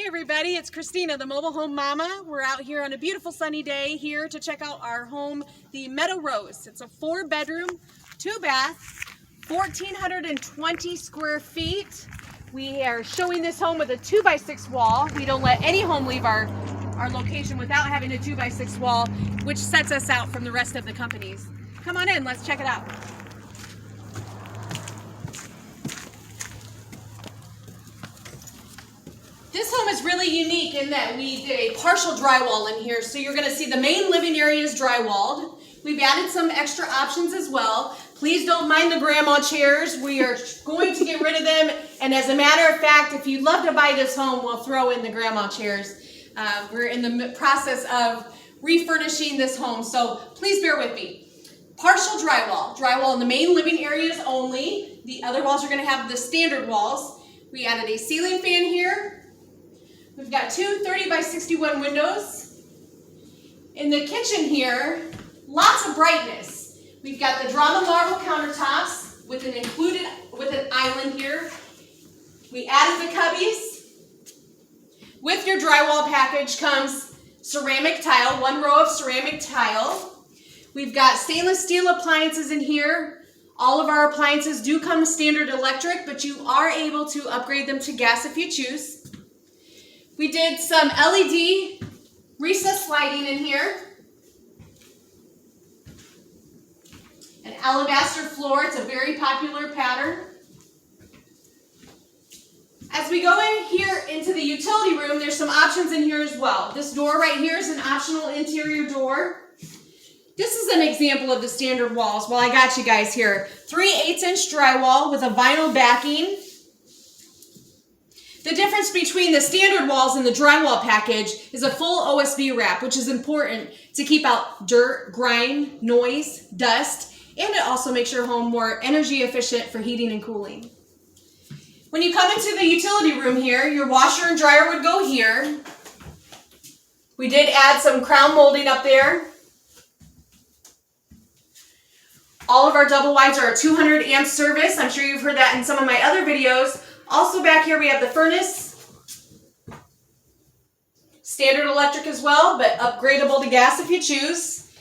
Hey everybody, it's Christina, the mobile home mama. We're out here on a beautiful sunny day here to check out our home, the Meadow Rose. It's a 4-bedroom, 2-bath, 1,420 square feet. We are showing this home with a 2x6 wall. We don't let any home leave our location without having a 2x6 wall, which sets us out from the rest of the companies. Come on in, let's check it out. This home is really unique in that we did a partial drywall in here, so you're going to see the main living area is drywalled. We've added some extra options as well. Please don't mind the grandma chairs. We are going to get rid of them, and as a matter of fact, if you'd love to buy this home, we'll throw in the grandma chairs. We're in the process of refurnishing this home, so please bear with me. Partial drywall. Drywall in the main living areas only. The other walls are going to have the standard walls. We added a ceiling fan here. We've got two 30x61 windows. In the kitchen here, lots of brightness. We've got the drama marble countertops with an island here. We added the cubbies. With your drywall package comes ceramic tile, 1 row of ceramic tile. We've got stainless steel appliances in here. All of our appliances do come standard electric, but you are able to upgrade them to gas if you choose. We did some LED recessed lighting in here. An alabaster floor, it's a very popular pattern. As we go in here into the utility room, there's some options in here as well. This door right here is an optional interior door. This is an example of the standard walls. Well, I got you guys here. 3/8" drywall with a vinyl backing. The difference between the standard walls and the drywall package is a full OSB wrap, which is important to keep out dirt, grime, noise, dust, and it also makes your home more energy efficient for heating and cooling. When you come into the utility room here, your washer and dryer would go here. We did add some crown molding up there. All of our double wides are a 200 amp service. I'm sure you've heard that in some of my other videos. Also back here we have the furnace, standard electric as well, but upgradable to gas if you choose.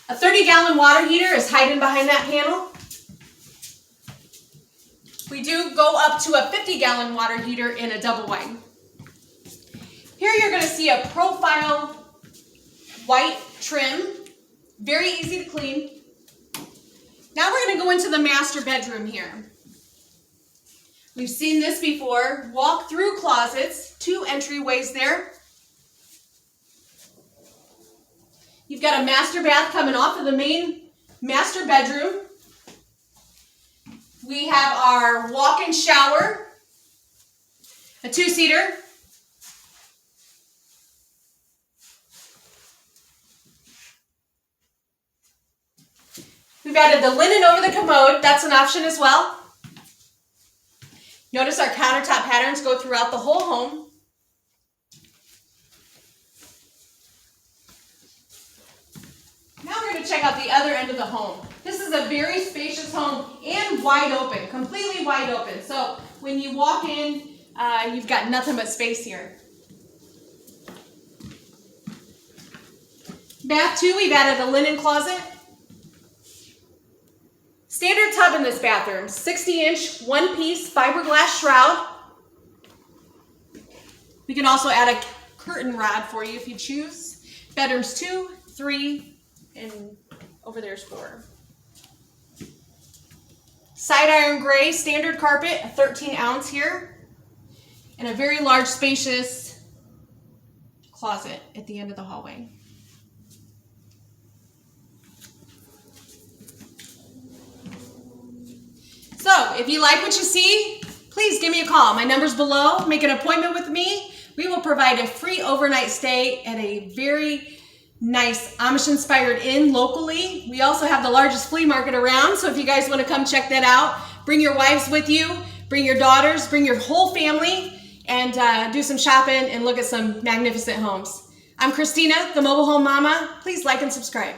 A 30-gallon water heater is hiding behind that panel. We do go up to a 50-gallon water heater in a double wide. Here you're going to see a profile white trim, very easy to clean. Now we're going to go into the master bedroom here. We've seen this before. Walk-through closets, 2 entryways there. You've got a master bath coming off of the main master bedroom. We have our walk-in shower, a 2-seater. We've added the linen over the commode. That's an option as well. Notice our countertop patterns go throughout the whole home. Now we're going to check out the other end of the home. This is a very spacious home and wide open, completely wide open. So when you walk in, you've got nothing but space here. Bath 2, we've added a linen closet. Standard tub in this bathroom, 60-inch, 1-piece fiberglass shroud. We can also add a curtain rod for you if you choose. Bedrooms 2, 3, and over there's 4. Side iron gray standard carpet, a 13-ounce here, and a very large spacious closet at the end of the hallway. So, if you like what you see, please give me a call. My number's below. Make an appointment with me. We will provide a free overnight stay at a very nice Amish-inspired inn locally. We also have the largest flea market around, so if you guys want to come check that out, bring your wives with you, bring your daughters, bring your whole family, and do some shopping and look at some magnificent homes. I'm Christina, the Mobile Home Mama. Please like and subscribe.